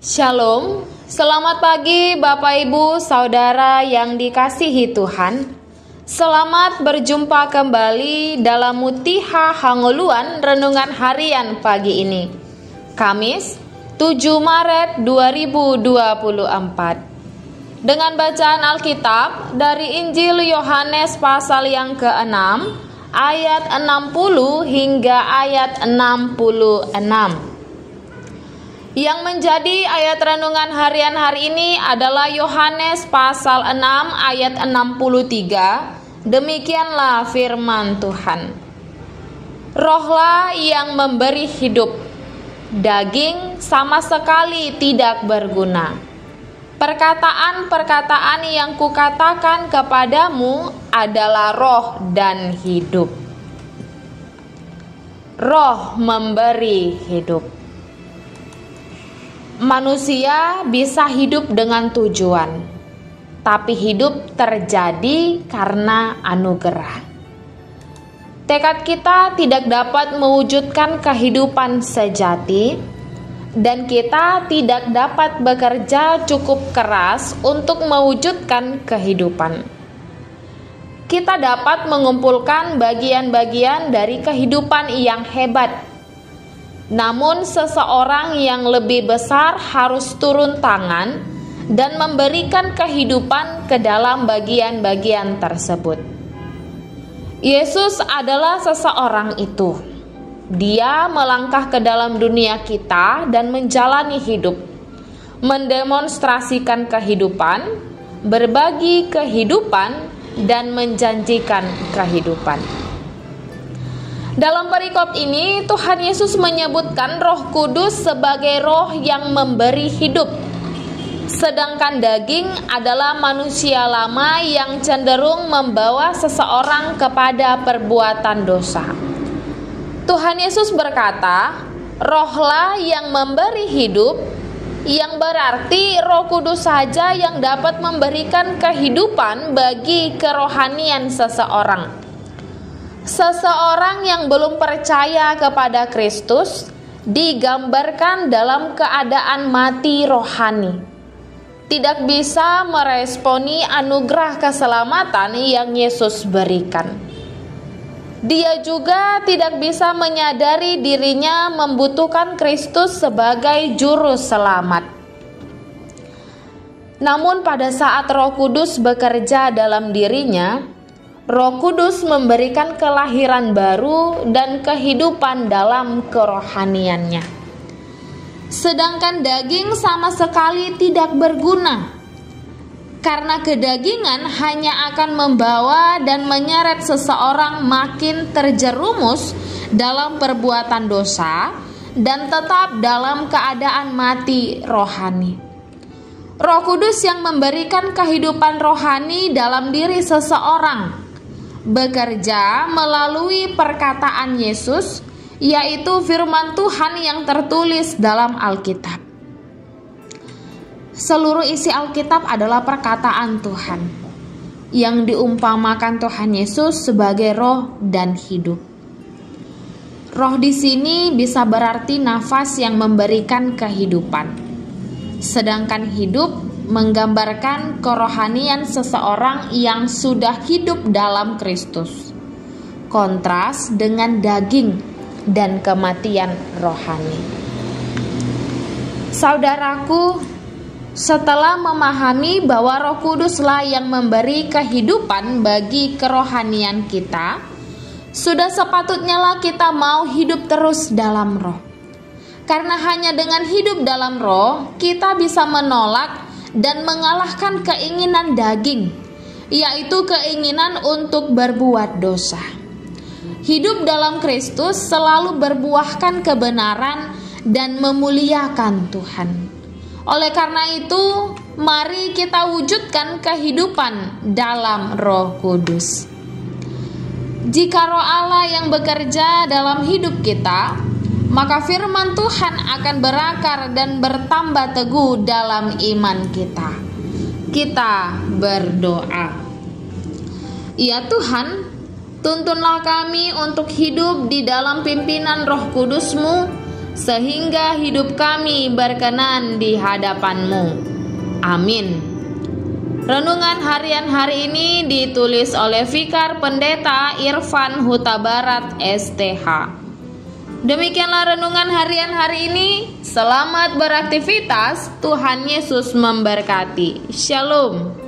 Shalom, selamat pagi Bapak Ibu Saudara yang dikasihi Tuhan. Selamat berjumpa kembali dalam Mutiha Hangoluan Renungan Harian pagi ini, Kamis 7 Maret 2024. Dengan bacaan Alkitab dari Injil Yohanes pasal yang ke-6 ayat 60 hingga ayat 66. Yang menjadi ayat renungan harian hari ini adalah Yohanes pasal 6 ayat 63. Demikianlah firman Tuhan. Rohlah yang memberi hidup, daging sama sekali tidak berguna. Perkataan-perkataan yang kukatakan kepadamu adalah roh dan hidup. Roh memberi hidup. Manusia bisa hidup dengan tujuan, tapi hidup terjadi karena anugerah. Tekad kita tidak dapat mewujudkan kehidupan sejati, dan kita tidak dapat bekerja cukup keras untuk mewujudkan kehidupan. Kita dapat mengumpulkan bagian-bagian dari kehidupan yang hebat. Namun seseorang yang lebih besar harus turun tangan dan memberikan kehidupan ke dalam bagian-bagian tersebut. Yesus adalah seseorang itu. Dia melangkah ke dalam dunia kita dan menjalani hidup, mendemonstrasikan kehidupan, berbagi kehidupan, dan menjanjikan kehidupan. Dalam perikop ini, Tuhan Yesus menyebutkan Roh Kudus sebagai roh yang memberi hidup. Sedangkan daging adalah manusia lama yang cenderung membawa seseorang kepada perbuatan dosa. Tuhan Yesus berkata, rohlah yang memberi hidup, yang berarti Roh Kudus saja yang dapat memberikan kehidupan bagi kerohanian seseorang. Seseorang yang belum percaya kepada Kristus digambarkan dalam keadaan mati rohani, tidak bisa meresponi anugerah keselamatan yang Yesus berikan. Dia juga tidak bisa menyadari dirinya membutuhkan Kristus sebagai juru selamat. Namun pada saat Roh Kudus bekerja dalam dirinya, Roh Kudus memberikan kelahiran baru dan kehidupan dalam kerohaniannya. Sedangkan daging sama sekali tidak berguna, karena kedagingan hanya akan membawa dan menyeret seseorang makin terjerumus dalam perbuatan dosa dan tetap dalam keadaan mati rohani. Roh Kudus yang memberikan kehidupan rohani dalam diri seseorang bekerja melalui perkataan Yesus, yaitu firman Tuhan yang tertulis dalam Alkitab. Seluruh isi Alkitab adalah perkataan Tuhan yang diumpamakan Tuhan Yesus sebagai roh dan hidup. Roh di sini bisa berarti nafas yang memberikan kehidupan, sedangkan hidup menggambarkan kerohanian seseorang yang sudah hidup dalam Kristus. Kontras dengan daging dan kematian rohani. Saudaraku, setelah memahami bahwa Roh Kuduslah yang memberi kehidupan bagi kerohanian kita, sudah sepatutnya lah kita mau hidup terus dalam Roh. Karena hanya dengan hidup dalam Roh, kita bisa menolak dan mengalahkan keinginan daging, yaitu keinginan untuk berbuat dosa. Hidup dalam Kristus selalu berbuahkan kebenaran dan memuliakan Tuhan. Oleh karena itu, mari kita wujudkan kehidupan dalam Roh Kudus. Jika Roh Allah yang bekerja dalam hidup kita, maka firman Tuhan akan berakar dan bertambah teguh dalam iman kita. Kita berdoa. Ya Tuhan, tuntunlah kami untuk hidup di dalam pimpinan Roh Kudus-Mu sehingga hidup kami berkenan di hadapan-Mu. Amin. Renungan harian hari ini ditulis oleh Vikar Pendeta Irfan Huta Barat STH. Demikianlah renungan harian hari ini. Selamat beraktivitas. Tuhan Yesus memberkati. Shalom.